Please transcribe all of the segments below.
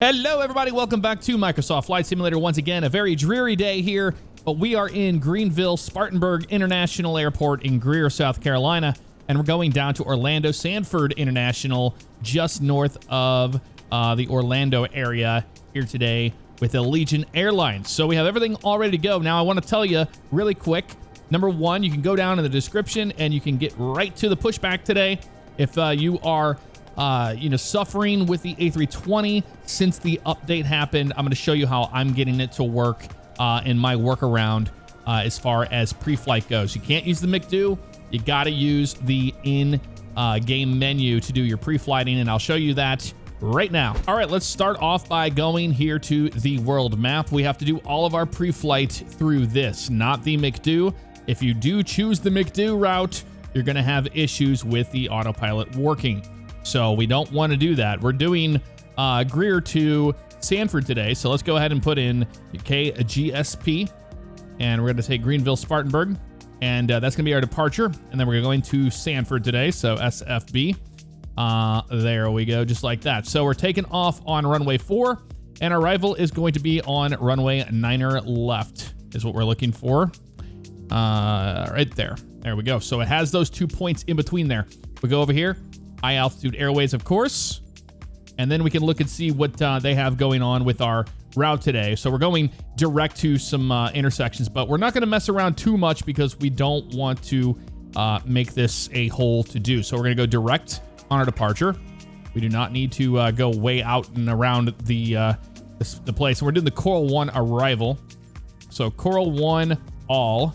Hello everybody, welcome back to Microsoft Flight Simulator. Once again, a very dreary day here, but we are in Greenville-Spartanburg International Airport in Greer, South Carolina, and we're going down to Orlando Sanford International, just north of the Orlando area here today with Allegiant Airlines. So we have everything all ready to go. Now I want to tell you really quick, number one, you can go down in the description and you can get right to the pushback today. If you are suffering with the A320 since the update happened, I'm going to show you how I'm getting it to work in my workaround as far as pre-flight goes. You can't use the McDo. You got to use the in-game menu to do your pre-flighting, and I'll show you that right now. All right, let's start off by going here to the world map. We have to do all of our pre-flight through this, not the McDo. If you do choose the McDo route, you're going to have issues with the autopilot working. So we don't want to do that. We're doing Greer to Sanford today. So let's go ahead and put in KGSP. And we're going to take Greenville-Spartanburg. And that's going to be our departure. And then we're going to Sanford today. So SFB. There we go. Just like that. So we're taking off on runway 4. And our arrival is going to be on runway 9er left is what we're looking for. Right there. There we go. So it has those 2 points in between there. We go over here. High altitude airways, of course. And then we can look and see what they have going on with our route today. So we're going direct to some intersections, but we're not going to mess around too much because we don't want to make this a hole to do. So we're going to go direct on our departure. We do not need to go way out and around the place. So we're doing the Coral 1 arrival. So Coral 1 all.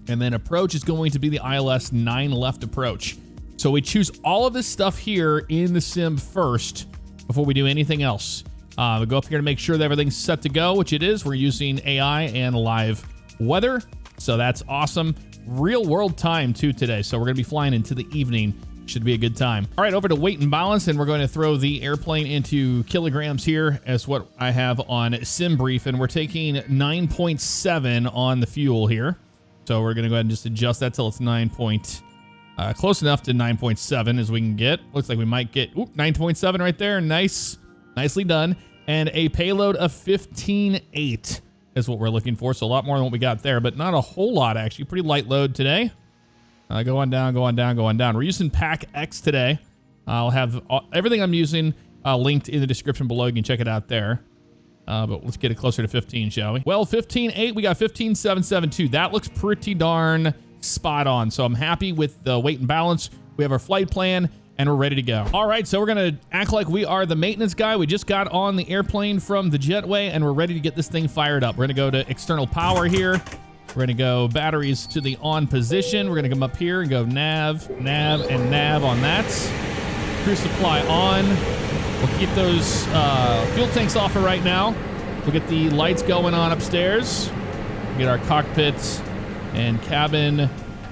And then approach is going to be the ILS 9 left approach. So we choose all of this stuff here in the sim first before we do anything else. We go up here to make sure that everything's set to go, which it is. We're using AI and live weather. So that's awesome. Real world time too today. So we're going to be flying into the evening. Should be a good time. All right, over to weight and balance, and we're going to throw the airplane into kilograms here as what I have on sim brief. And we're taking 9.7 on the fuel here. So we're going to go ahead and just adjust that till it's close enough to 9.7 as we can get. Looks like we might get 9.7 right there. Nicely done. And a payload of 15.8 is what we're looking for. So a lot more than what we got there, but not a whole lot actually. Pretty light load today. Going down. We're using Pack X today. I'll have everything I'm using linked in the description below. You can check it out there. But let's get it closer to 15, shall we? Well, 15.8, we got 15.772. That looks pretty darn spot on. So I'm happy with the weight and balance. We have our flight plan and we're ready to go. All right, so we're gonna act like we are the maintenance guy. We just got on the airplane from the jetway and we're ready to get this thing fired up. We're gonna go to external power here. We're gonna go batteries to the on position. We're gonna come up here and go nav, and nav on that. Cruise supply on. We'll keep those fuel tanks off for right now. We'll get the lights going on upstairs. We'll get our cockpits and cabin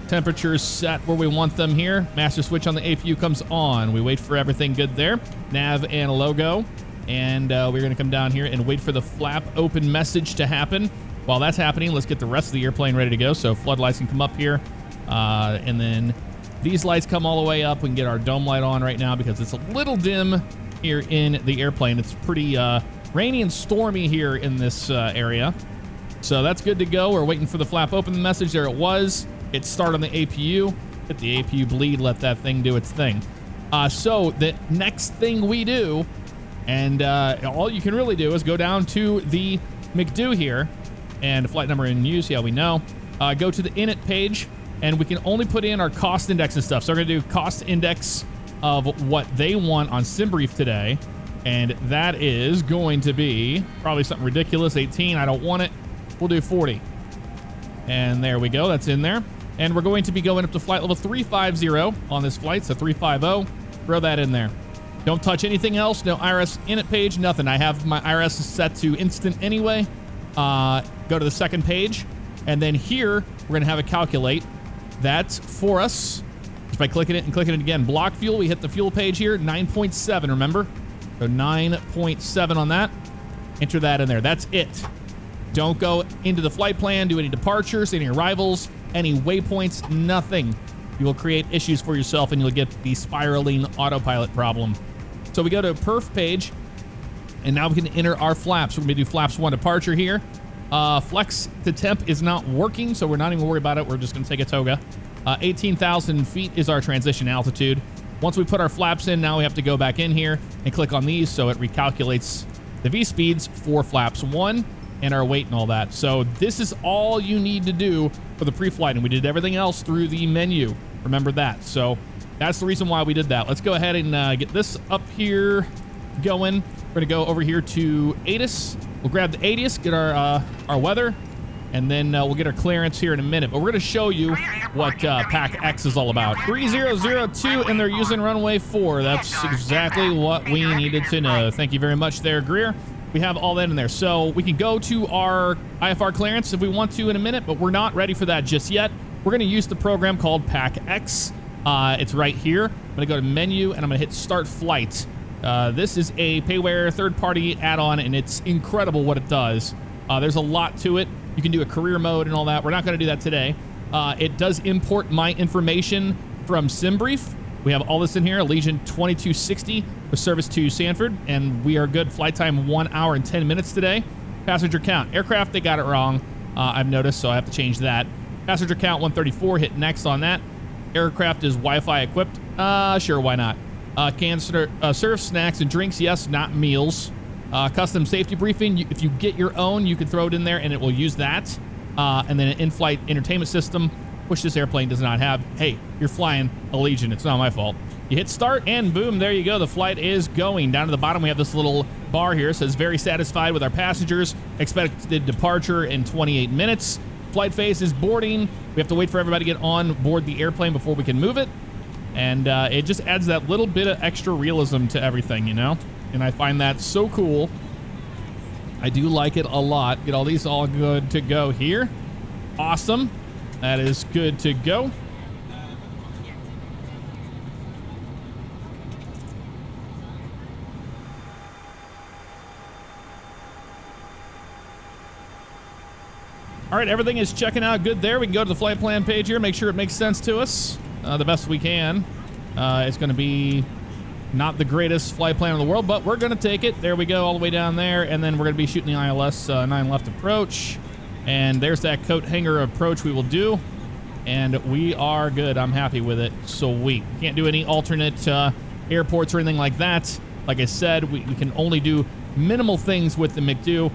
temperatures set where we want them here. Master switch on the APU comes on. We wait for everything good there. Nav and logo. And we're going to come down here and wait for the flap open message to happen. While that's happening, let's get the rest of the airplane ready to go. So floodlights can come up here. And then these lights come all the way up. We can get our dome light on right now because it's a little dim here in the airplane. It's pretty rainy and stormy here in this area. So that's good to go. We're waiting for the flap open message. There it was. Hit start on the APU. Hit the APU bleed. Let that thing do its thing. So the next thing we do, and all you can really do is go down to the McDo here. And flight number in use, yeah, we know. Go to the init page, and we can only put in our cost index and stuff. So we're going to do cost index of what they want on SimBrief today. And that is going to be probably something ridiculous. 18, I don't want it. We'll do 40. And there we go. That's in there. And we're going to be going up to flight level 350 on this flight. So 350. Throw that in there. Don't touch anything else. No IRS init page. Nothing. I have my IRS set to instant anyway. Go to the second page. And then here, we're going to have it calculate. That's for us. Just by clicking it and clicking it again. Block fuel. We hit the fuel page here. 9.7, remember? So 9.7 on that. Enter that in there. That's it. Don't go into the flight plan, do any departures, any arrivals, any waypoints, nothing. You will create issues for yourself and you'll get the spiraling autopilot problem. So we go to perf page And now we can enter our flaps. We're going to do flaps 1 departure here. Flex to temp is not working, so we're not even worried about it. We're just going to take a toga. 18,000 feet is our transition altitude. Once we put our flaps in, now we have to go back in here and click on these so it recalculates the V speeds for flaps 1 and our weight and all that. So this is all you need to do for the pre-flight, and we did everything else through the menu. Remember that. So that's the reason why we did that. Let's go ahead and get this up here going. We're going to go over here to ATIS. We'll grab the ATIS, get our weather, and then we'll get our clearance here in a minute. But we're going to show you what Pack X is all about. 3002, and they're using runway 4. That's exactly what we needed to know. Thank you very much there, Greer. We have all that in there. So we can go to our IFR clearance if we want to in a minute, but we're not ready for that just yet. We're going to use the program called Pack X. It's right here. I'm going to go to menu, and I'm going to hit Start Flight. This is a payware third-party add-on, and it's incredible what it does. There's a lot to it. You can do a career mode and all that. We're not going to do that today. It does import my information from SimBrief. We have all this in here. Legion 2260 with service to Sanford, and we are good. Flight time 1 hour and 10 minutes today. Passenger count. Aircraft, they got it wrong. I've noticed, so I have to change that. Passenger count 134. Hit next on that. Aircraft is Wi-Fi equipped. Sure, why not? Can serve snacks and drinks. Yes, not meals. Custom safety briefing. If you get your own, you can throw it in there and it will use that. And then an in-flight entertainment system, which this airplane does not have. Hey, you're flying a Legion. It's not my fault. You hit start and boom, there you go. The flight is going. Down to the bottom, we have this little bar here. It says very satisfied with our passengers. Expected departure in 28 minutes. Flight phase is boarding. We have to wait for everybody to get on board the airplane before we can move it. And it just adds that little bit of extra realism to everything, you know? And I find that so cool. I do like it a lot. Get all these all good to go here. Awesome. That is good to go. All right, everything is checking out good there. We can go to the flight plan page here, make sure it makes sense to us the best we can. It's going to be not the greatest flight plan in the world, but we're going to take it. There we go, all the way down there, and then we're going to be shooting the ILS 9 left approach. And there's that coat hanger approach we will do, and we are good. I'm happy with it. Sweet. Can't do any alternate airports or anything like that. Like I said, we can only do minimal things with the McDo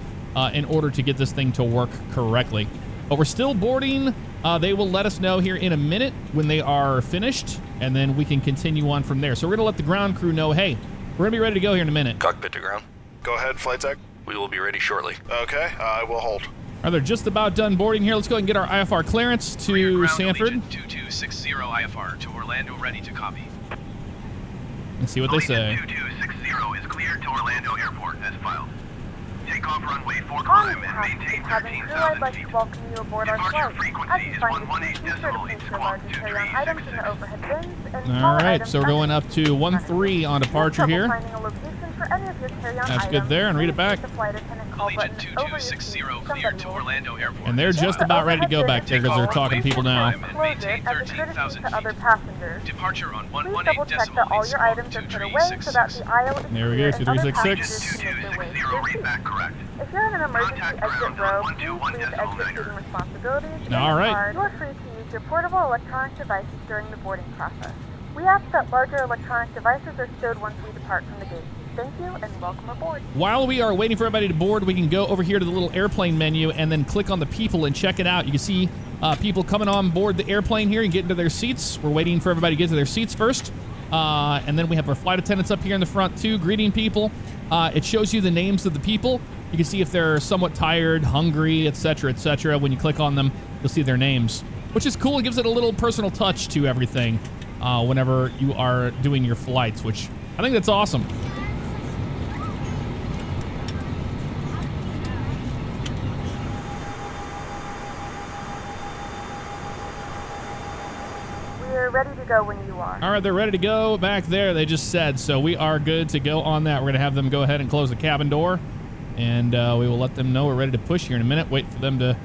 in order to get this thing to work correctly. But we're still boarding. They will let us know here in a minute when they are finished, and then we can continue on from there. So we're going to let the ground crew know, hey, we're going to be ready to go here in a minute. Cockpit to ground. Go ahead, flight tech. We will be ready shortly. Okay, I will hold. All right, they're just about done boarding here. Let's go ahead and get our IFR clearance to Sanford. Legion 2260 IFR to Orlando, ready to copy. Let's see what they say. 2260 is cleared to Orlando Airport as filed. Takeoff runway 4 climb and maintain 13,000 I'd like feet. to welcome you aboard our Departure flight. frequency As you is find the 118 seat, be sure to decimal place 8 your squawk large and carry-on items in the 2366. overhead bins and All smaller right, items so we're going under up to 13 on departure here. Finding a location for any of your carry-on That's items, good there, and read it please back. hit the flight attendant call Legion button over your seat. 2260 cleared to Somebody will Orlando Airport. And they're just about ready to go back there because they're talking to people now. close it as a courtesy to other passengers. Departure on Please 118 double check that decimal all 8 your squawk items are put away so that the 2366. aisle is There we clear go, and other 2366. passengers can make their way to their 2260, read seats. back correct. If you're in an emergency Contact exit ground row, on please 121 leave decimal exit niner. seating responsibilities in All your right. car. You are free to use your portable electronic devices during the boarding process. We ask that larger electronic devices are stowed once we depart from the gate. Thank you and welcome aboard. While we are waiting for everybody to board, we can go over here to the little airplane menu and then click on the people and check it out. You can see people coming on board the airplane here and getting to their seats. We're waiting for everybody to get to their seats first. And then we have our flight attendants up here in the front too, greeting people. It shows you the names of the people. You can see if they're somewhat tired, hungry, etc., etc. When you click on them, you'll see their names, which is cool. It gives it a little personal touch to everything whenever you are doing your flights, which I think that's awesome. We're ready to go when you are. All right, they're ready to go back there, they just said, so we are good to go on that. We're going to have them go ahead and close the cabin door, and we will let them know we're ready to push here in a minute. Wait for them to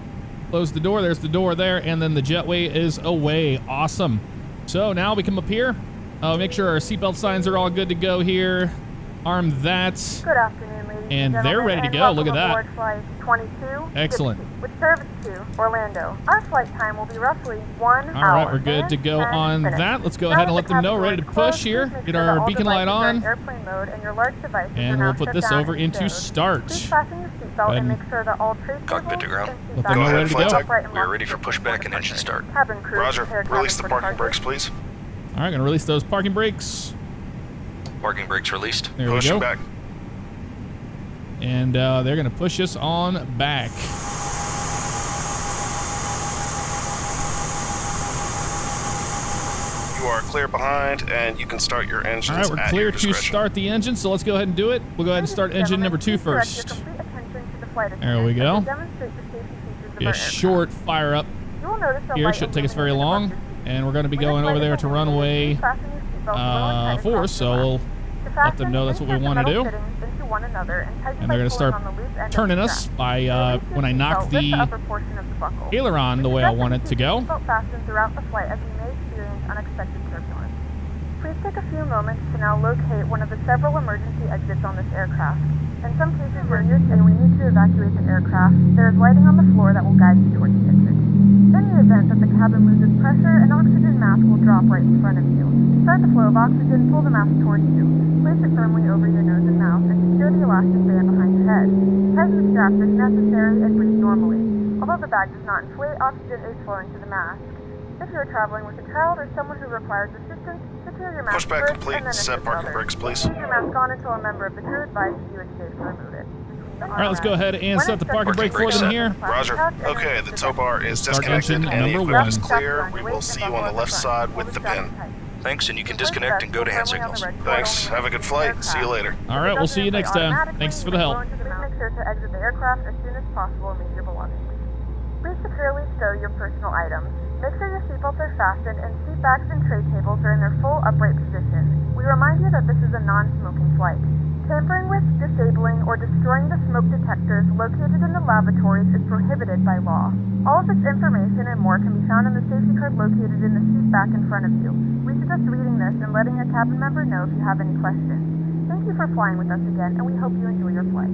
close the door. There's the door there, and then the jetway is away. Awesome. So now we come up here. Make sure our seatbelt signs are all good to go here. Arm that. Good afternoon, ladies And they're ready to go. Look at that. Flight 22, Excellent. With service to Orlando. Our flight time will be roughly 1 hour. All right, we're good to go on that. Let's go ahead and let them know we're ready to push here. Get our beacon light on. Airplane mode and your large devices and we'll put this over into start. Please fasten your seatbelt and make sure that all tray Cockpit to ground. Let them know ready to go. We are ready for pushback and engine start. Cabin crew, Roger. Release the parking brakes, please. All right, gonna release those parking brakes. Parking brakes released. There we Pushing go. back. And they're gonna push us on back. You are clear behind, and you can start your engines. All right, we're at clear your to discretion. start the engine, so let's go ahead and do it. We'll go ahead and start engine number 2 first. There we go. Be a short fire up here. Shouldn't take us very long. And we're going to be going over there to runway 4, so we'll let them know that's what we want to do. And they're going to start turning us by when I knock the aileron the way I want it to go. Please take a few moments to now locate one of the several emergency exits on this aircraft. In some cases, you're near and we need to evacuate the aircraft. There is lighting on the floor that will guide you towards the exit. In the event that the cabin loses pressure, an oxygen mask will drop right in front of you. To start the flow of oxygen, pull the mask towards you. Place it firmly over your nose and mouth and secure the elastic band behind your head. Tighten the straps if necessary and breathe normally. Although the bag does not inflate, oxygen is flowing to the mask. If you are traveling with a child or someone who requires assistance, secure your mask Pushback first complete. and then Set assist parking others. brakes, please. Keep your mask on until a member of the crew advises you it's safe to remove it. All right, let's go ahead and set the parking brake for them here. Roger. Okay, the tow bar is Start disconnected. engine Any number equipment is 1. clear. We will see you on the left side with the pin. Thanks, and you can disconnect and go to hand signals. Thanks. Have a good flight. See you later. All right, we'll see you next time. Thanks for the help. Please make sure to exit the aircraft as soon as possible and leave your belongings. Please securely stow your personal items. Make sure your seatbelts are fastened and seat backs and tray tables are in their full upright position. We remind you that this is a non-smoking flight. Tampering with, disabling, or destroying the smoke detectors located in the lavatories is prohibited by law. All of this information and more can be found in the safety card located in the seat back in front of you. We suggest reading this and letting a cabin member know if you have any questions. Thank you for flying with us again, and we hope you enjoy your flight.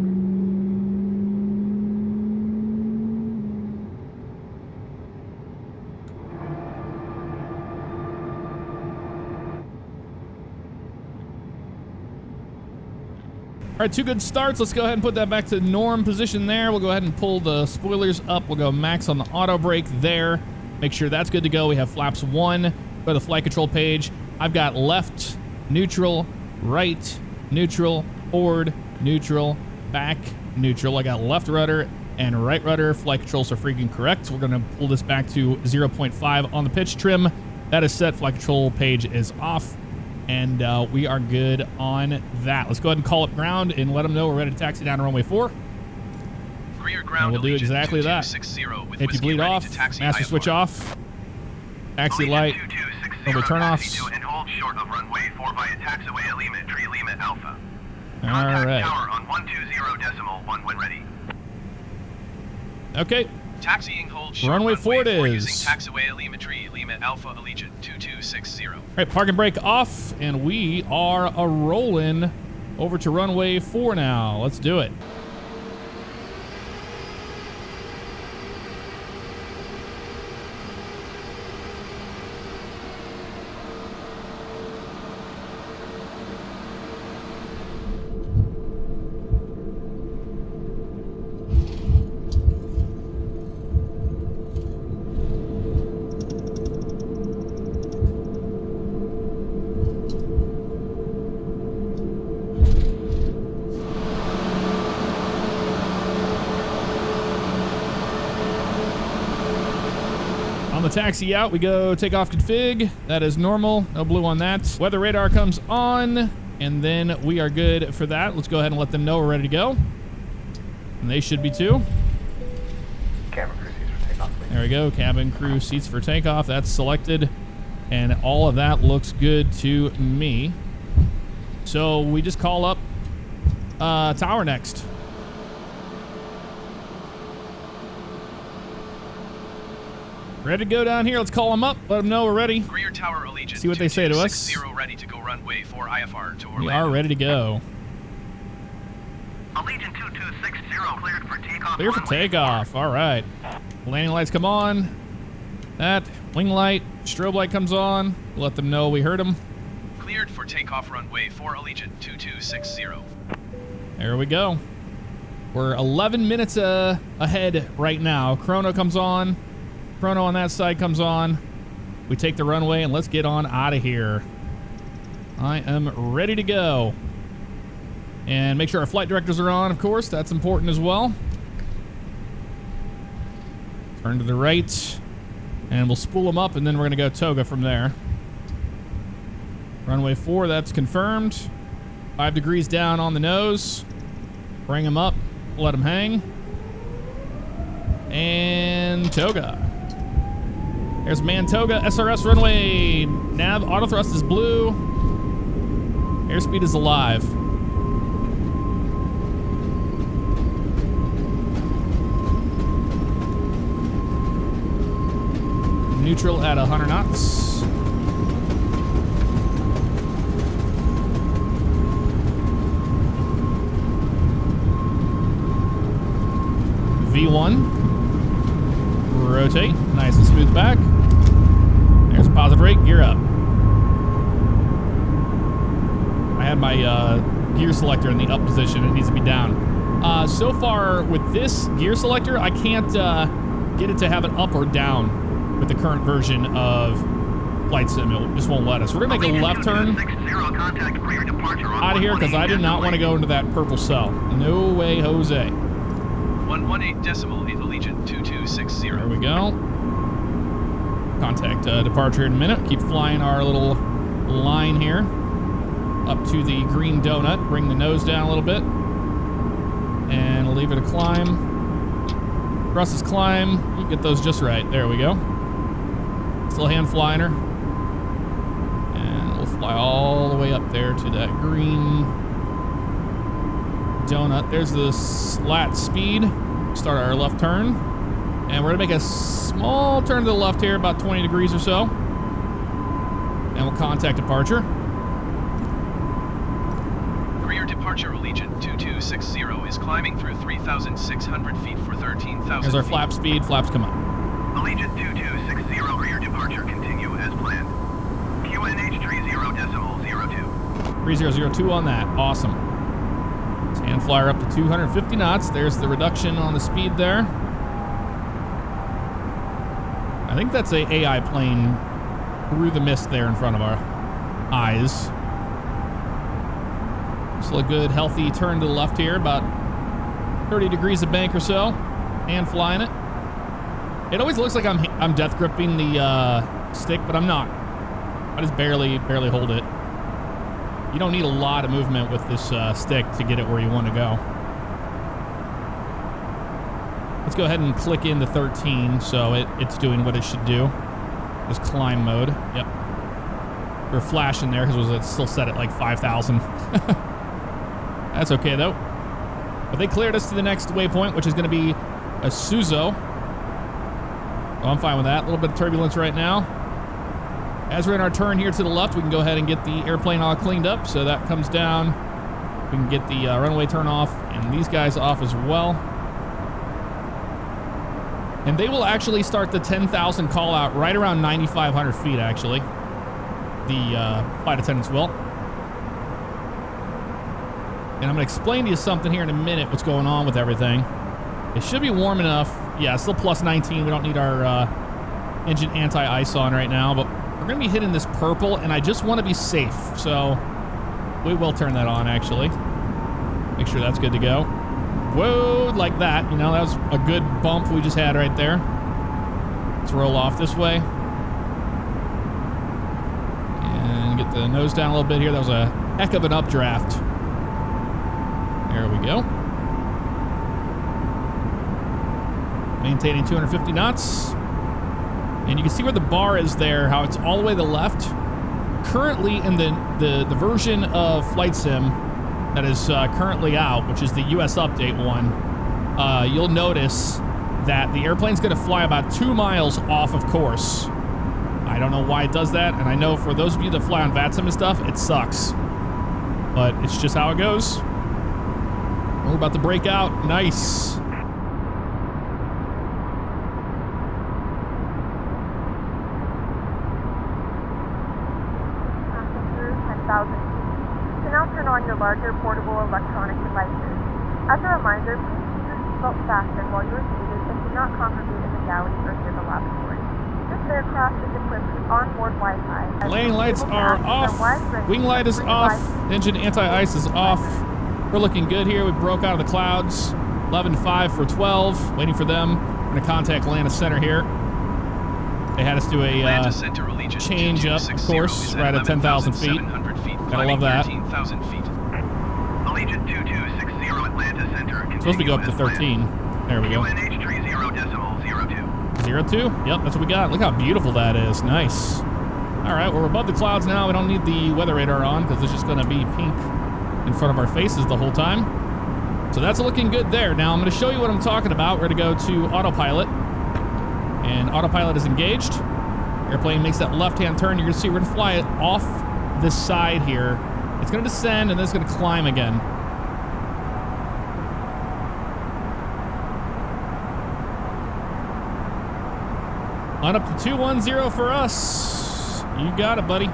All right, 2 good starts. Let's go ahead and put that back to norm position there. We'll go ahead and pull the spoilers up. We'll go max on the auto brake there. Make sure that's good to go. We have flaps 1. Go to the flight control page. I've got left, neutral, right, neutral, forward, neutral, back, neutral. I got left rudder and right rudder. Flight controls are freaking correct. We're going to pull this back to 0.5 on the pitch trim. That is set. Flight control page is off. And we are good on that. Let's go ahead and call up ground and let them know we're ready to taxi down to runway 4. And we'll do exactly that. If you bleed off, master switch off, taxi light, runway turnoffs. And hold short of runway 4 via taxiway Lima, Tree Lima Alpha. All Contact right. tower on 120.1 when ready. Okay. Taxiing hold short Runway 4 it is. using taxiway Alimetry Lima Alpha Allegiant 2260. All right, parking brake off, and we are a-rolling over to runway 4 now. Let's do it. The taxi out, we go takeoff config. That is normal, no blue on that. Weather radar comes on, and then we are good for that. Let's go ahead and let them know we're ready to go. And they should be too. Cabin crew seats for takeoff, please. There we go, cabin crew seats for takeoff. That's selected, and all of that looks good to me. So we just call up tower next. Ready to go down here. Let's call them up. Let them know we're ready. Rear Tower Allegiant. See what they say to us. 2260 ready to go runway 4 IFR to Orlando. We are ready to go. Allegiant 2260 cleared for takeoff. Clear for takeoff. All right. Landing lights come on. That wing light, strobe light comes on. Let them know we heard them. Cleared for takeoff runway 4 Allegiant 2260. There we go. We're 11 minutes ahead right now. Chrono comes on. Chrono on that side comes on. We take the runway and let's get on out of here. I am ready to go. And make sure our flight directors are on, of course. That's important as well. Turn to the right. And we'll spool them up and then we're going to go toga from there. Runway 4, that's confirmed. 5 degrees down on the nose. Bring them up. Let them hang. And toga. There's Mantoga SRS runway. Nav auto thrust is blue. Airspeed is alive. Neutral at 100 knots. V1. Rotate. Nice and smooth back. There's positive rate. Gear up. I had my gear selector in the up position. It needs to be down. So far with this gear selector, I can't get it to have it up or down with the current version of Flight Sim. It just won't let us. We're going to make a left turn out of here because I did not want to go into that purple cell. No way, Jose. 118.8 Allegiant 2260. There we go. Contact departure in a minute. Keep flying our little line here up to the green donut. Bring the nose down a little bit. And we'll leave it a climb. Thrust is climb. You get those just right. There we go. Still hand flying her. And we'll fly all the way up there to that green donut. There's the slat speed. Start our left turn. And we're going to make a small turn to the left here, about 20 degrees or so. And we'll contact departure. Rear departure Allegiant 2260 is climbing through 3,600 feet for 13,000 There's our feet. flap speed. Flaps come up. Allegiant 2260 rear departure continue as planned. QNH 30.02. 3002 on that. Awesome. Hand flyer up to 250 knots. There's the reduction on the speed there. I think that's a AI plane through the mist there in front of our eyes. Still a good, healthy turn to the left here, about 30 degrees of bank or so. Hand flying it. It always looks like I'm death gripping the stick, but I'm not. I just barely hold it. You don't need a lot of movement with this stick to get it where you want to go. Let's go ahead and click into 13 so it's doing what it should do. Just climb mode. Yep. We're flashing there because it's still set at like 5,000. That's okay though. But they cleared us to the next waypoint, which is going to be a Suzo. So I'm fine with that. A little bit of turbulence right now. As we're in our turn here to the left, we can go ahead and get the airplane all cleaned up. So that comes down. We can get the runway turn off and these guys off as well. And they will actually start the 10,000 call out right around 9,500 feet, actually. The flight attendants will. And I'm going to explain to you something here in a minute, what's going on with everything. It should be warm enough. Yeah, still plus 19. We don't need our engine anti-ice on right now, but we're going to be hitting this purple, and I just want to be safe. So we will turn that on, actually. Make sure that's good to go. Whoa, like that. You know, that was a good bump we just had right there. Let's roll off this way. And get the nose down a little bit here. That was a heck of an updraft. There we go. Maintaining 250 knots. And you can see where the bar is there, how it's all the way to the left. Currently in the version of Flight Sim that is currently out, which is the US update one, you'll notice that the airplane's going to fly about 2 miles off of course. I don't know why it does that, and I know for those of you that fly on VATSIM and stuff, it sucks. But it's just how it goes. We're about to break out. Nice. Passing through 10,000 feet. You can now turn on your larger portable electronic devices. As a reminder, please keep your seatbelt fastened while you are seated and do not congregate in the galley or near the lavatory. This aircraft is equipped with onboard Wi-Fi. Landing lights are off. Wing light is off. Engine anti-ice is off. We're looking good here. We broke out of the clouds. 11.5 for 12. Waiting for them. We're going to contact Atlanta Center here. They had us do a change up, of course, right at 10,000 feet. Gotta love that. Allegiant 2260 Atlanta Center. Supposed to go up to 13. There we go. UNH 30.02. 02? Yep, that's what we got. Look how beautiful that is. Nice. All right, we're above the clouds now. We don't need the weather radar on because it's just going to be pink in front of our faces the whole time. So that's looking good there. Now I'm going to show you what I'm talking about. We're going to go to autopilot. And autopilot is engaged. Airplane makes that left-hand turn. You're going to see we're going to fly it off this side here. It's going to descend and then it's going to climb again. On up to 210 for us. You got it, buddy.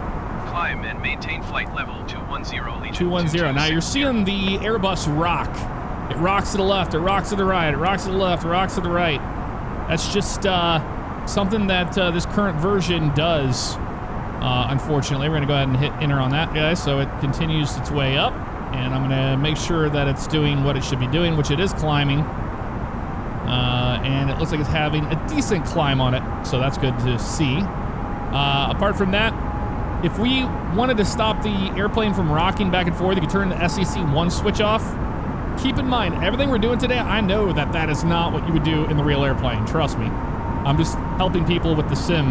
Climb and maintain flight level 210, Allegiant 210. Now you're seeing the Airbus rock. It rocks to the left, it rocks to the right, it rocks to the left, it rocks to the right. That's just something that this current version does, unfortunately. We're going to go ahead and hit enter on that, guys, so it continues its way up. And I'm going to make sure that it's doing what it should be doing, which it is climbing. And it looks like it's having a decent climb on it, so that's good to see. Apart from that, if we wanted to stop the airplane from rocking back and forth, you could turn the SEC1 switch off. Keep in mind, everything we're doing today, I know that that is not what you would do in the real airplane. Trust me. I'm just helping people with the sim.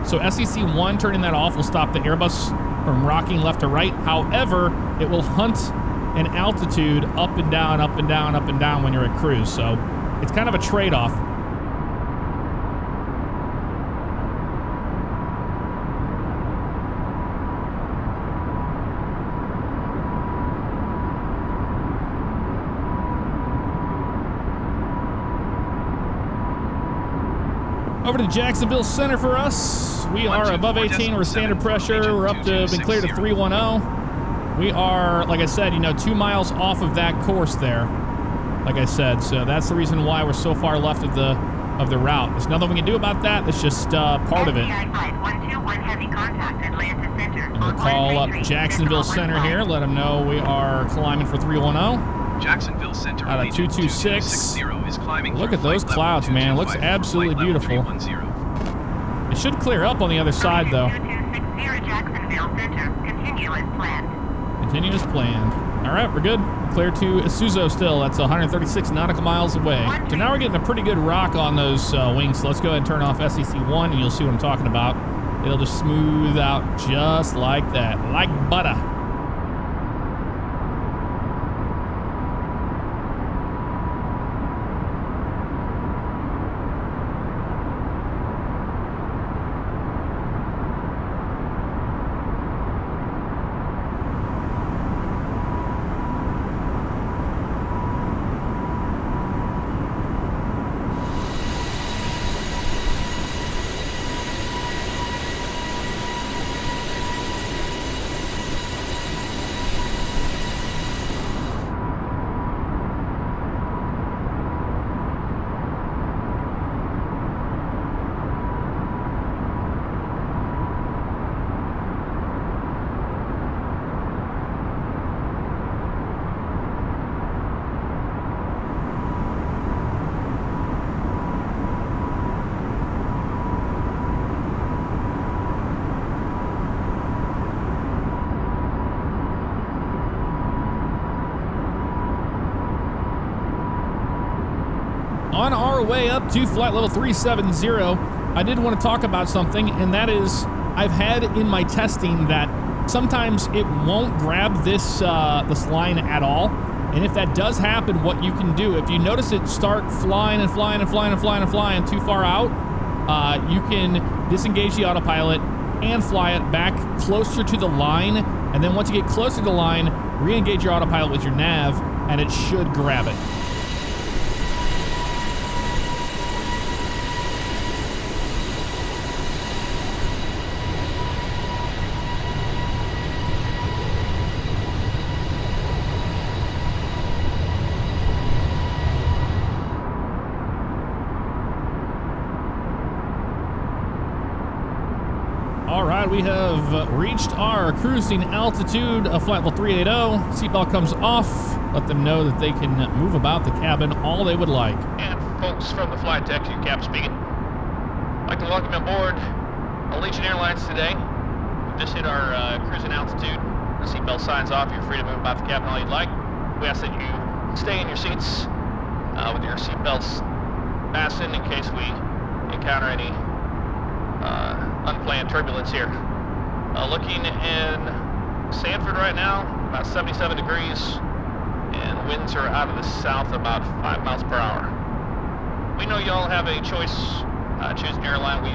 So SEC1, turning that off will stop the Airbus from rocking left to right. However, it will hunt an altitude up and down, up and down, up and down when you're at cruise. So it's kind of a trade-off. Over to Jacksonville Center for us. We are above 18. We're standard pressure. We're up to, been cleared to 310. We are, like I said, 2 miles off of that course there. Like I said, so that's the reason why we're so far left of the route. There's nothing we can do about that. It's just part of it. And we'll call up Jacksonville Center here. Let them know we are climbing for 310. Jacksonville Center out of 226. Is climbing. Look at those clouds, man. It looks absolutely beautiful. It should clear up on the other side, though. Continue as planned. All right, we're good. Clear to Isuzu still. That's 136 nautical miles away. So now we're getting a pretty good rock on those wings. So let's go ahead and turn off SEC1, and you'll see what I'm talking about. It'll just smooth out just like that, like butter. On our way up to flight level 370, I did want to talk about something, and that is I've had in my testing that sometimes it won't grab this line at all. And if that does happen, what you can do, if you notice it start flying and flying and flying and flying and flying too far out, you can disengage the autopilot and fly it back closer to the line. And then once you get closer to the line, re-engage your autopilot with your nav and it should grab it. All right, we have reached our cruising altitude of flight level 380. Seatbelt comes off. Let them know that they can move about the cabin all they would like. And folks from the flight deck, your captain speaking. I'd like to welcome you aboard Allegiant Airlines today. We've just hit our cruising altitude. The seatbelt signs off. You're free to move about the cabin all you'd like. We ask that you stay in your seats with your seatbelts fastened in case we encounter any unplanned turbulence here. Looking in Sanford right now, about 77 degrees, and winds are out of the south about 5 miles per hour. We know y'all have a choice choosing your airline. We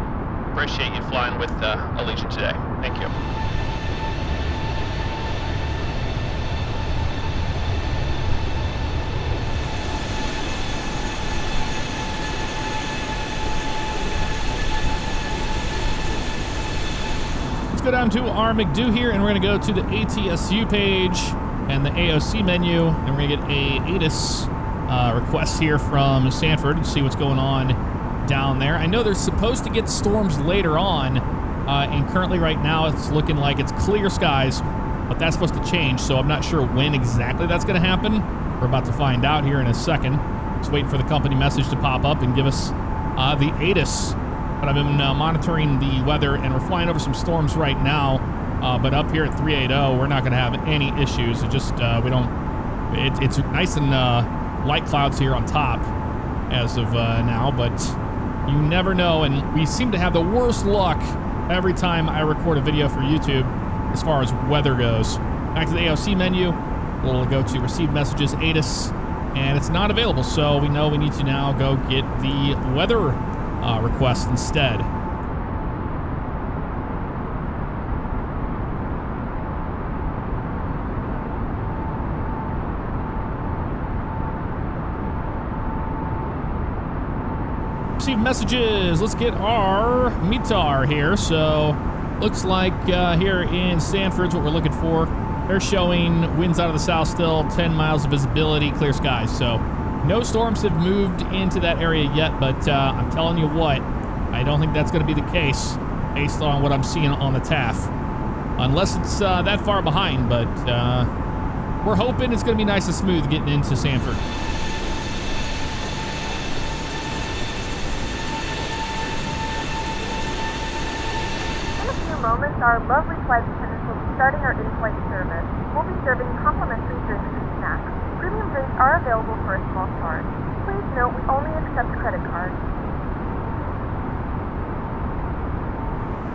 appreciate you flying with Allegiant today. Thank you. Let's go down to our McDo here, and we're going to go to the ATSU page and the AOC menu, and we're going to get a ATIS request here from Sanford and see what's going on down there. I know they're supposed to get storms later on, and currently right now it's looking like it's clear skies, but that's supposed to change, so I'm not sure when exactly that's going to happen. We're about to find out here in a second. Just waiting for the company message to pop up and give us the ATIS. But I've been monitoring the weather, and we're flying over some storms right now. But up here at 380, we're not going to have any issues. It just we don't. It's nice and light clouds here on top as of now, but you never know. And we seem to have the worst luck every time I record a video for YouTube as far as weather goes. Back to the AOC menu, we'll go to receive messages, ATIS, and it's not available. So we know we need to now go get the weather request instead. Receive messages. Let's get our METAR here. So looks like here in Sanford's what we're looking for. They're showing winds out of the south still, 10 miles of visibility, clear skies. So no storms have moved into that area yet, but I'm telling you what, I don't think that's going to be the case based on what I'm seeing on the TAF. Unless it's that far behind, but we're hoping it's going to be nice and smooth getting into Sanford. In a few moments, our lovely flight attendants will be starting our in-flight service. We'll be serving complimentary drinks and snacks. Premium drinks are available for a small charge. Please note we only accept credit cards.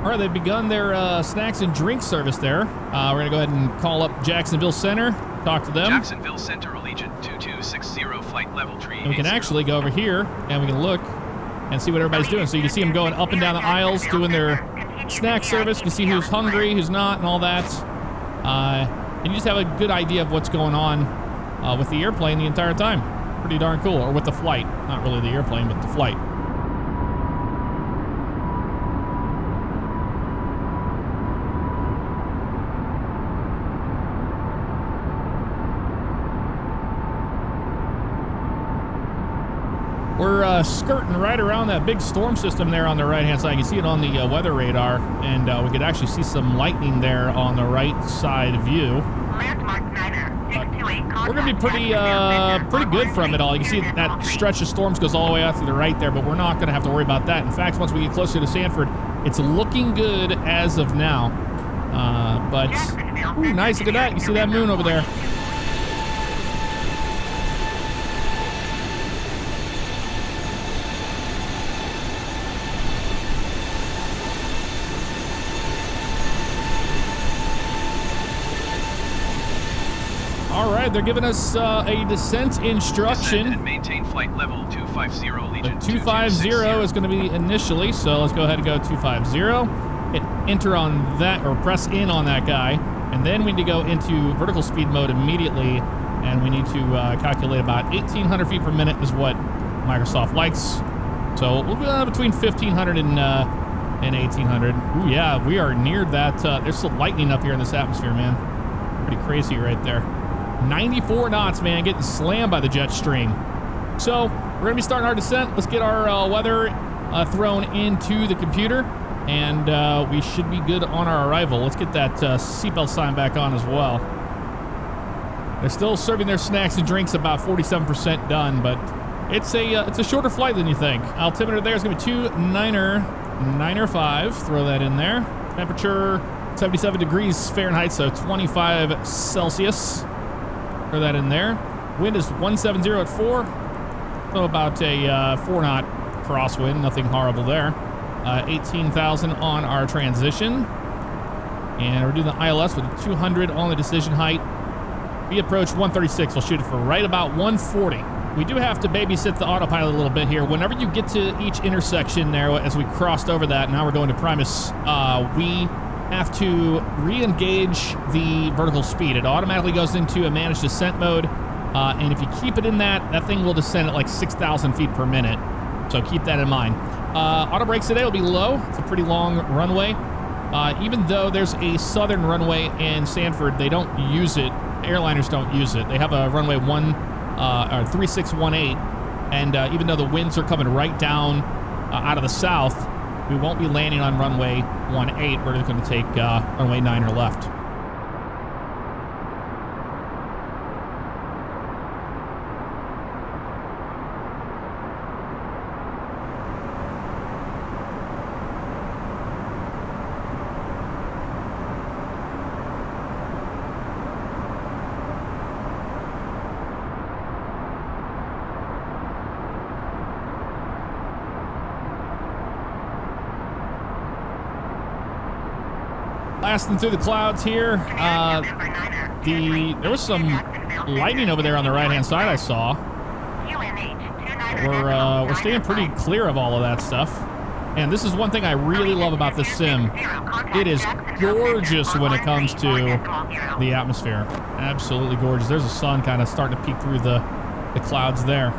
All right, they've begun their snacks and drink service there. We're going to go ahead and call up Jacksonville Center, talk to them. Jacksonville Center, Allegiant 2260, flight level 380. And we can actually go over here and we can look and see what everybody's doing. So you can see them going up and down the aisles doing their snack service. You can see who's hungry, who's not, and all that. And you just have a good idea of what's going on with the airplane the entire time. Pretty darn cool. Or with the flight. Not really the airplane, but the flight. We're skirting right around that big storm system there on the right-hand side. You can see it on the weather radar, and we could actually see some lightning there on the right side view. We're going to be pretty good from it all. You can see that stretch of storms goes all the way out to the right there, but we're not going to have to worry about that. In fact, once we get closer to Sanford, it's looking good as of now. But, ooh, nice, look at that. You see that moon over there. All right, they're giving us a descent instruction. Descend and maintain flight level 250, Allegiant. 250 is going to be initially, so let's go ahead and go 250. Hit enter on that, or press in on that guy, and then we need to go into vertical speed mode immediately and we need to calculate about 1,800 feet per minute is what Microsoft likes. So we'll be between 1,500 and 1,800. Ooh, yeah, we are near that. There's some lightning up here in this atmosphere, man. Pretty crazy right there. 94 knots, man, getting slammed by the jet stream. So we're gonna be starting our descent. Let's get our weather thrown into the computer, and we should be good on our arrival. Let's get that seatbelt sign back on as well. They're still serving their snacks and drinks, about 47% done, but it's a shorter flight than you think. Altimeter there is gonna be 2995. Throw that in there. Temperature 77 degrees Fahrenheit, so 25 Celsius. Throw that in there. Wind is 170 at 4. So about a 4 knot crosswind, nothing horrible there. 18,000 on our transition. And we're doing the ILS with 200 on the decision height. We approach 136, we'll shoot it for right about 140. We do have to babysit the autopilot a little bit here. Whenever you get to each intersection there, as we crossed over that, now we're going to Primus, we have to re-engage the vertical speed. It automatically goes into a managed descent mode, and if you keep it in that thing will descend at like 6,000 feet per minute. So keep that in mind. Auto brakes today will be low. It's a pretty long runway. Even though there's a southern runway in Sanford, they don't use it. Airliners don't use it. They have a runway 3618, and even though the winds are coming right down out of the south, we won't be landing on runway 18. We're just going to take runway 9 or left. Blasting through the clouds here. There was some lightning over there on the right-hand side I saw. We're staying pretty clear of all of that stuff. And this is one thing I really love about this sim. It is gorgeous when it comes to the atmosphere. Absolutely gorgeous. There's the sun kind of starting to peek through the clouds there.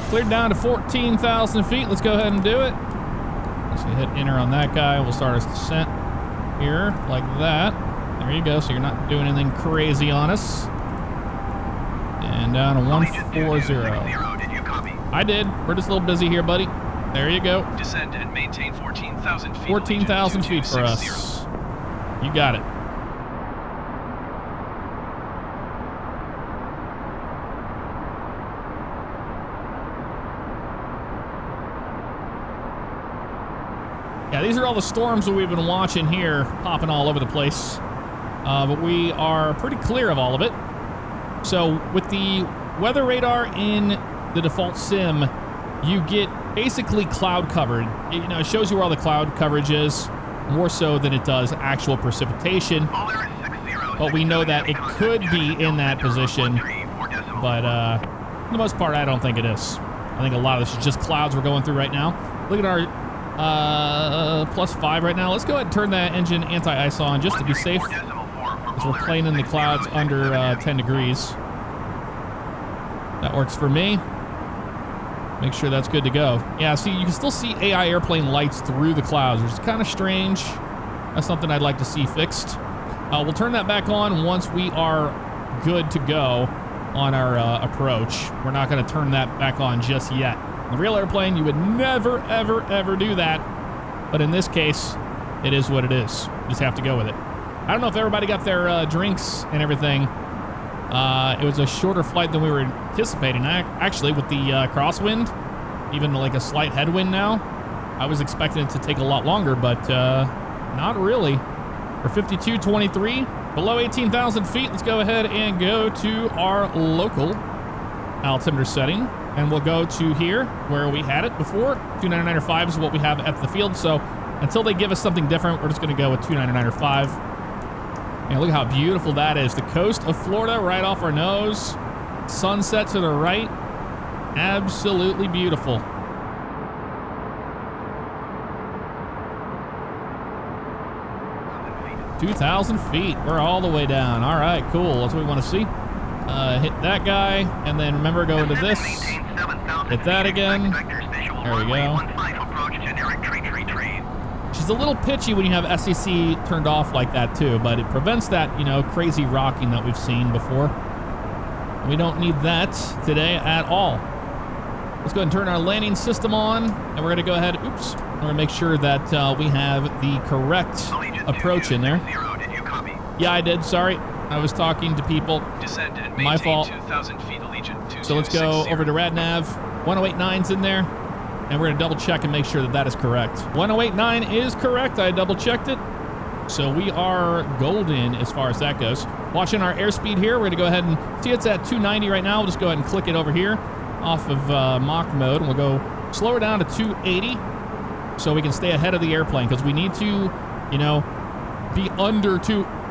Cleared down to 14,000 feet. Let's go ahead and do it. Let's hit enter on that guy. We'll start our descent here like that. There you go. So you're not doing anything crazy on us. And down to 140. I did. We're just a little busy here, buddy. There you go. Descend and maintain 14,000 feet. 14,000 feet for us. You got it. Yeah, these are all the storms that we've been watching here, popping all over the place. But we are pretty clear of all of it. So with the weather radar in the default sim, you get basically cloud covered. It shows you where all the cloud coverage is, more so than it does actual precipitation. But we know that it could be in that position. But for the most part, I don't think it is. I think a lot of this is just clouds we're going through right now. Look at our +5 right now. Let's go ahead and turn that engine anti-ice on just to be safe, as we're playing in the clouds under 10 degrees. That works for me. Make sure that's good to go. Yeah, see, you can still see AI airplane lights through the clouds, which is kind of strange. That's something I'd like to see fixed. We'll turn that back on once we are good to go on our approach. We're not going to turn that back on just yet. In the real airplane, you would never, ever, ever do that. But in this case, it is what it is. You just have to go with it. I don't know if everybody got their drinks and everything. It was a shorter flight than we were anticipating. Actually, with the crosswind, even like a slight headwind now, I was expecting it to take a lot longer, but not really. We're 52.23, below 18,000 feet. Let's go ahead and go to our local altimeter setting. and we'll go to here where we had it before. 299.5 is what we have at the field. So until they give us something different, we're just going to go with 299.5. And look how beautiful that is. The coast of Florida right off our nose. Sunset to the right. Absolutely beautiful. feet. 2,000 feet. We're all the way down. All right, cool. That's what we want to see. Hit that guy, and then remember, go into this. Hit that again. There we go. She's a little pitchy when you have SCC turned off like that too, but it prevents that, you know, crazy rocking that we've seen before. We don't need that today at all. Let's go ahead and turn our landing system on, and we're going to go ahead, oops, we're going to make sure that we have the correct approach in there. Yeah, I did, sorry. I was talking to people. Descend and My fault. 2,000 feet Allegiant. So let's go over to RadNav. 1089's in there, and we're going to double check and make sure that that is correct. 1089 is correct. I double checked it. So we are golden as far as that goes. Watching our airspeed here, we're going to go ahead and see it's at 290 right now. We'll just go ahead and click it over here off of Mach mode, and we'll go slower down to 280 so we can stay ahead of the airplane, because we need to, you know,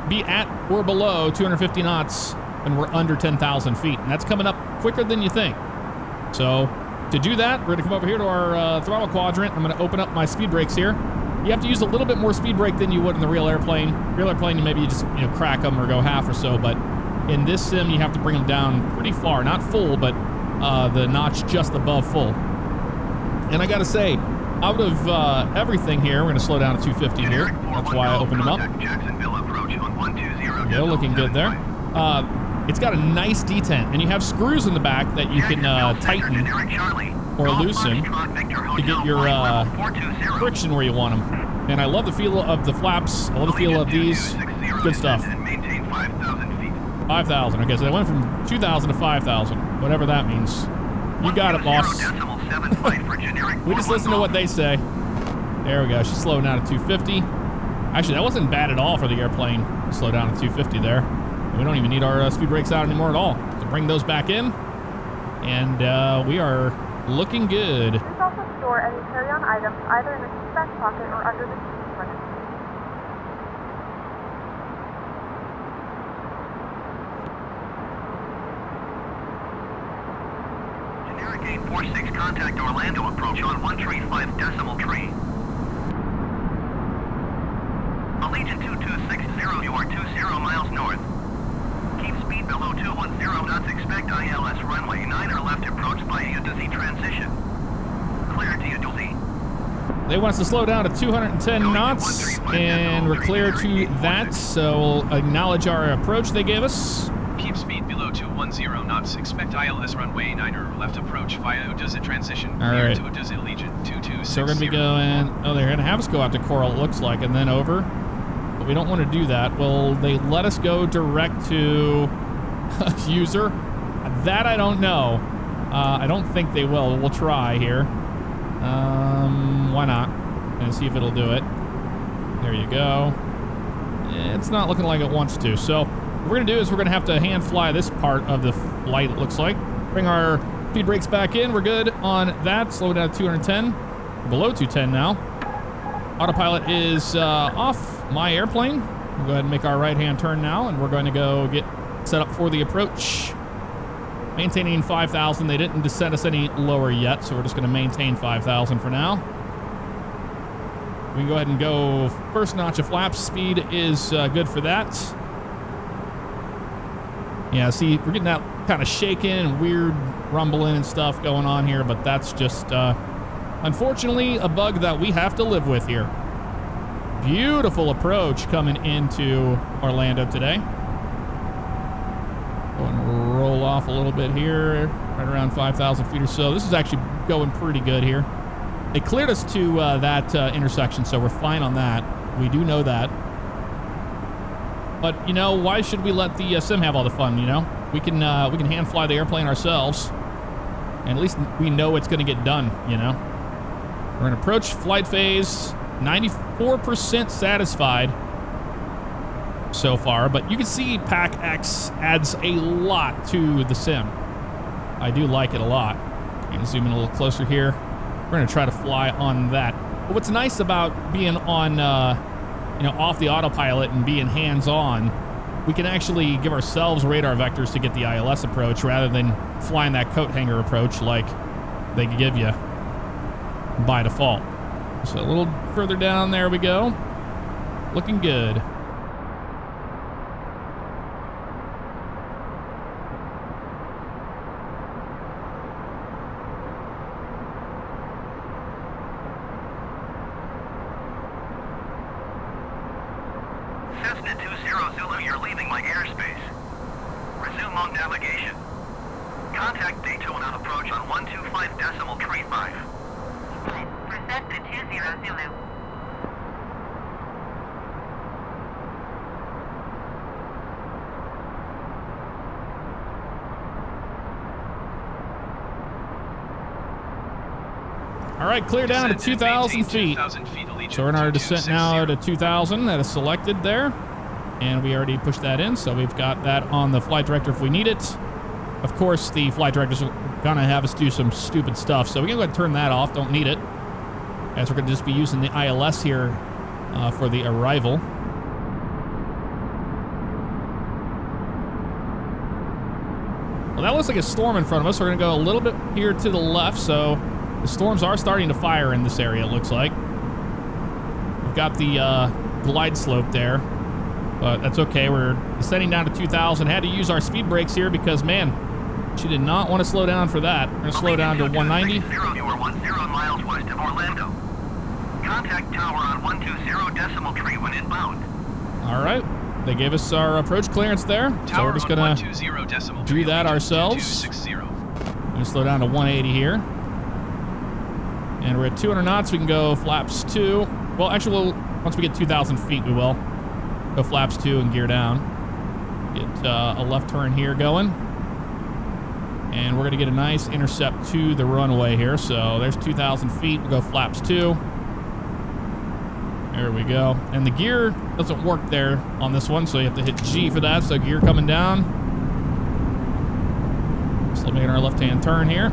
be at or below 250 knots when we're under 10,000 feet. And that's coming up quicker than you think. So to do that, we're going to come over here to our throttle quadrant. I'm going to open up my speed brakes here. You have to use a little bit more speed brake than you would in the real airplane. Real airplane, maybe you just, you know, crack them or go half or so. But in this sim, you have to bring them down pretty far. Not full, but the notch just above full. And I got to say, out of everything here, we're going to slow down to 250 here. That's why I opened them up. They're looking good there. It's got a nice detent, and you have screws in the back that you can tighten or loosen to get your friction where you want them. And I love the feel of the flaps. I love the feel of these. Good stuff. 5,000. Okay, so they went from 2,000 to 5,000, whatever that means. You got it, boss. We just listen to what they say. There we go. She's slowing down to 250. Actually, that wasn't bad at all for the airplane. Slow down to 250 there. We don't even need our speed brakes out anymore at all. So bring those back in, and we are looking good. Please also store any carry-on items either in the seat back pocket or under the seat in front of you. Generic 846, contact Orlando approach on 135 tree. Allegiant 2260, you are 20 miles north. Keep speed below 210 knots, expect ILS runway 9 or left approach by U to Z transition. Clear to U to Z. They want us to slow down to 210 knots, and we're clear to that, so we'll acknowledge our approach they gave us. Keep speed below 210 knots. Expect ILS runway 9 or left approach via Udaza transition. All right. To Udaza Allegiant 2260. So we're going to be going... Oh, they're going to have us go out to Coral, it looks like, and then over. But we don't want to do that. Will they let us go direct to user? That I don't know. I don't think they will. We'll try here. Why not? And see if it'll do it. There you go. It's not looking like it wants to. So what we're going to do is we're going to have to hand fly this part of the flight, it looks like. Bring our speed brakes back in. We're good on that. Slow it down to 210. We're below 210 now. Autopilot is off my airplane. We'll go ahead and make our right-hand turn now, and we're going to go get set up for the approach. Maintaining 5,000. They didn't descend us any lower yet, so we're just going to maintain 5,000 for now. We can go ahead and go first notch of flaps. Speed is good for that. Yeah, see, we're getting that kind of shaking and weird rumbling and stuff going on here, but that's just, unfortunately, a bug that we have to live with here. Beautiful approach coming into Orlando today. Go and roll off a little bit here, right around 5,000 feet or so. This is actually going pretty good here. They cleared us to that intersection, so we're fine on that. We do know that. But, you know, why should we let the sim have all the fun, you know? We can hand fly the airplane ourselves, and at least we know it's going to get done, you know? We're in approach flight phase, 94% satisfied so far, but you can see Pack X adds a lot to the sim. I do like it a lot. And zoom in a little closer here. We're going to try to fly on that. But what's nice about being on, you know, off the autopilot and being hands-on, we can actually give ourselves radar vectors to get the ILS approach rather than flying that coat hanger approach like they give you by default. So a little further down, there we go. Looking good. Cessna 20 Zulu, you're leaving my airspace. Resume on navigation. Contact Daytona approach on 125.35. For Cessna 20 Zulu. All right, clear down to 2,000 feet. So we're in our descent now to 2,000. That is selected there. And we already pushed that in, so we've got that on the flight director if we need it. Of course, the flight director's gonna have us do some stupid stuff, so we're gonna go ahead and turn that off. Don't need it, as we're gonna just be using the ILS here for the arrival. Well, that looks like a storm in front of us. We're gonna go a little bit here to the left, so the storms are starting to fire in this area, it looks like. We've got the glide slope there, but that's okay. We're descending down to 2,000. Had to use our speed brakes here because, man, she did not want to slow down for that. We're going to slow down to 190. You are 10 miles west of Orlando. Contact tower on 120.3 when inbound. All right. They gave us our approach clearance there, so we're just going to do that ourselves. We're going to slow down to 180 here. And we're at 200 knots. We can go flaps 2. Well, actually, once we get 2,000 feet, we will go flaps 2 and gear down. Get a left turn here going. And we're going to get a nice intercept to the runway here. So there's 2,000 feet. We'll go flaps 2. There we go. And the gear doesn't work there on this one, so you have to hit G for that. So gear coming down. So making our left-hand turn here.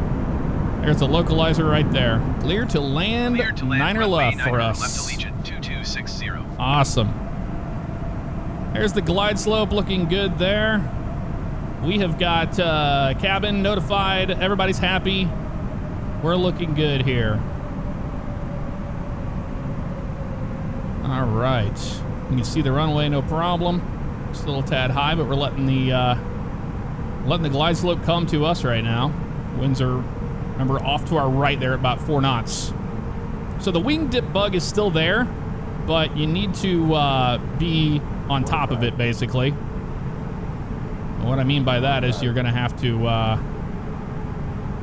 There's the localizer right there. Clear to land, niner left for us. Left Allegiant 2260. Awesome. There's the glide slope looking good there. We have got cabin notified. Everybody's happy. We're looking good here. All right. You can see the runway, no problem. It's a little tad high, but we're letting the glide slope come to us right now. Winds are, remember, off to our right there at about 4 knots. So the wing dip bug is still there, but you need to be on top of it, basically. And what I mean by that is you're going to have to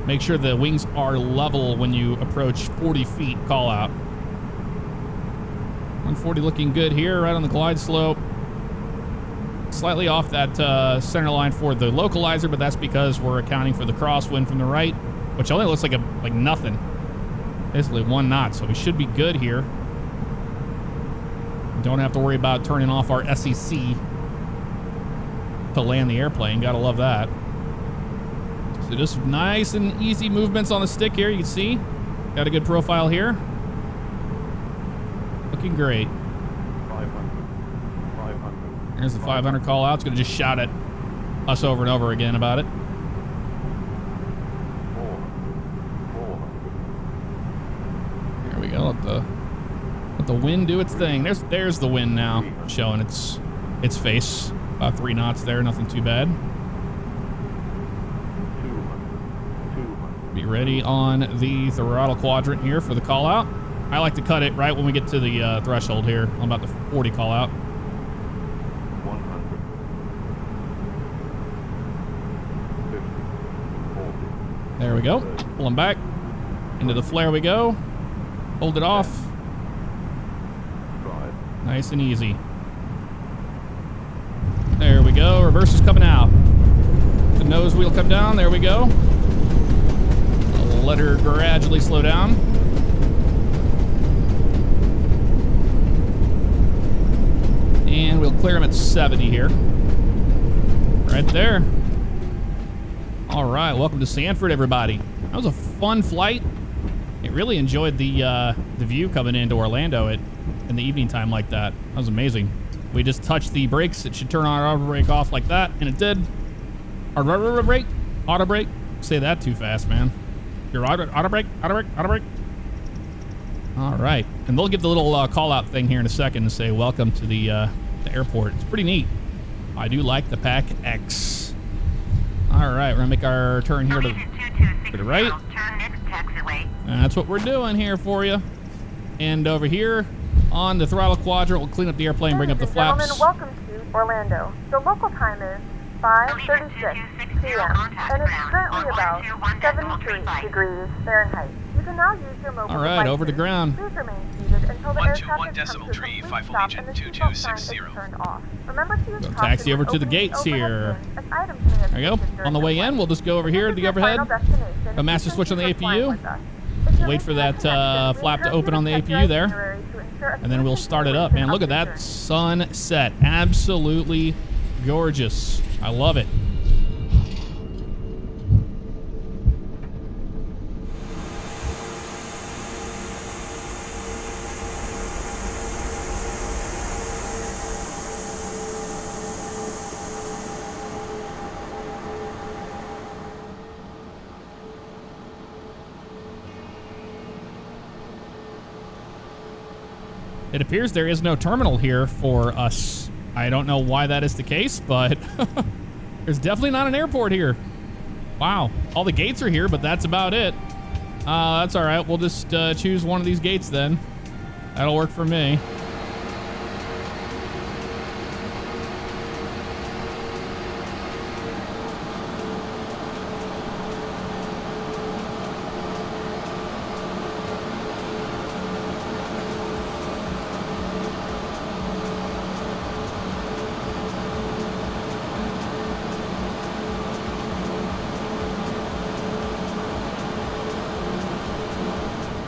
make sure the wings are level when you approach 40 feet call out. 140 looking good here, right on the glide slope. Slightly off that center line for the localizer, but that's because we're accounting for the crosswind from the right, which only looks like nothing. Basically 1 knot, so we should be good here. Don't have to worry about turning off our SEC to land the airplane. Gotta love that. So just nice and easy movements on the stick here. You can see, got a good profile here. Looking great. 500. There's the 500 call out. It's gonna just shout at us over and over again about it. 400. There we go. Let the wind do its thing. There's the wind now, showing its face. About 3 knots there, nothing too bad. 200. Be ready on the throttle quadrant here for the call out. I like to cut it right when we get to the threshold here. I'm about the 40 call out. 100. 50. 40. There we go. Pull them back. Into the flare we go. Hold it off. Nice and easy. There we go. Reverse is coming out. The nose wheel come down. There we go. I'll let her gradually slow down. And we'll clear them at 70 here. Right there. All right. Welcome to Sanford, everybody. That was a fun flight. I really enjoyed the view coming into Orlando in the evening time like that. That was amazing. We just touched the brakes. It should turn our auto brake off like that, and it did. Our brake, auto brake. Say that too fast, man. Your auto brake, auto brake, auto brake. All right, and they'll give the little call out thing here in a second and say welcome to the airport. It's pretty neat. I do like the Pack X. All right, we're gonna make our turn here to the right. That's what we're doing here for you. And over here on the throttle quadrant, we'll clean up the airplane, bring up the flaps. Gentlemen, welcome to Orlando. The local time is 5:36 p.m. and it's currently about 73 degrees Fahrenheit. You can now use your mobile All right, over to ground. Please remain seated until the 121 aircraft decimal has come to tree, a complete 5 stop Allegiant and the seatbelt sign is 2260. turned off. Remember to use Go caution taxi over when to the opening gates overhead here. bins, as items may have There you go. shifted during On the way flight. in, we'll just go over here to the overhead. A master switch on the APU. Wait for that flap to open on the APU there. And then we'll start it up. Man, look at that sunset. Absolutely gorgeous. I love it. It appears there is no terminal here for us. I don't know why that is the case, but there's definitely not an airport here. Wow. All the gates are here, but that's about it. That's all right. We'll just choose one of these gates then. That'll work for me.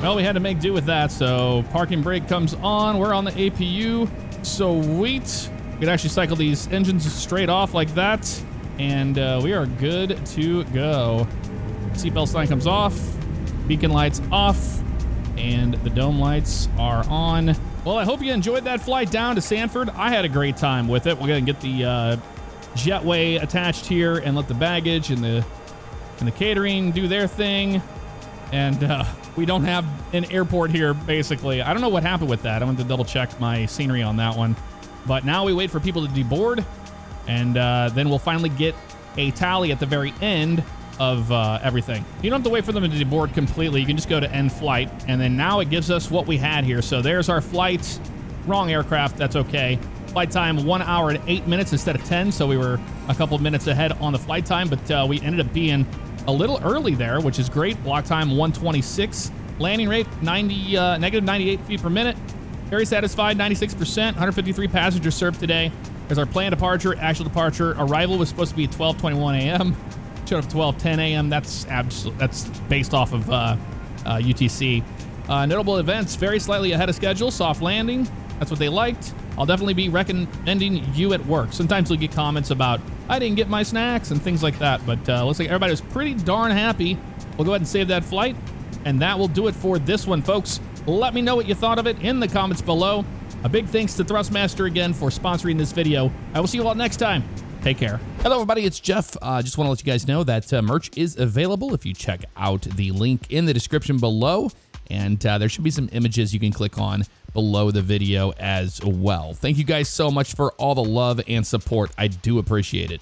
Well, we had to make do with that, so parking brake comes on. We're on the APU. Sweet. We can actually cycle these engines straight off like that, and we are good to go. Seatbelt sign comes off, beacon lights off, and the dome lights are on. Well, I hope you enjoyed that flight down to Sanford. I had a great time with it. We're gonna get the jetway attached here and let the baggage and the catering do their thing. And we don't have an airport here, basically. I don't know what happened with that. I want to double check my scenery on that one. But now we wait for people to deboard, and then we'll finally get a tally at the very end of everything. You don't have to wait for them to deboard completely. You can just go to end flight, and then now it gives us what we had here. So there's our flight. Wrong aircraft. That's okay. Flight time 1 hour and 8 minutes instead of 10, so we were a couple of minutes ahead on the flight time, but we ended up being a little early there, which is great. Block time 126. Landing rate negative 98 feet per minute. Very satisfied, 96%. 153 passengers served today. There's our planned departure, actual departure. Arrival was supposed to be at 12:21 a.m. Showed up at 12:10 a.m. That's based off of UTC. Notable events, very slightly ahead of schedule. Soft landing. That's what they liked. I'll definitely be recommending you at work. Sometimes you'll get comments about, I didn't get my snacks and things like that, but looks like everybody was pretty darn happy. We'll go ahead and save that flight, and that will do it for this one, folks. Let me know what you thought of it in the comments below. A big thanks to Thrustmaster again for sponsoring this video. I will see you all next time. Take care. Hello, everybody. It's Jeff. Just want to let you guys know that merch is available if you check out the link in the description below, and there should be some images you can click on below the video as well. Thank you guys so much for all the love and support. I do appreciate it.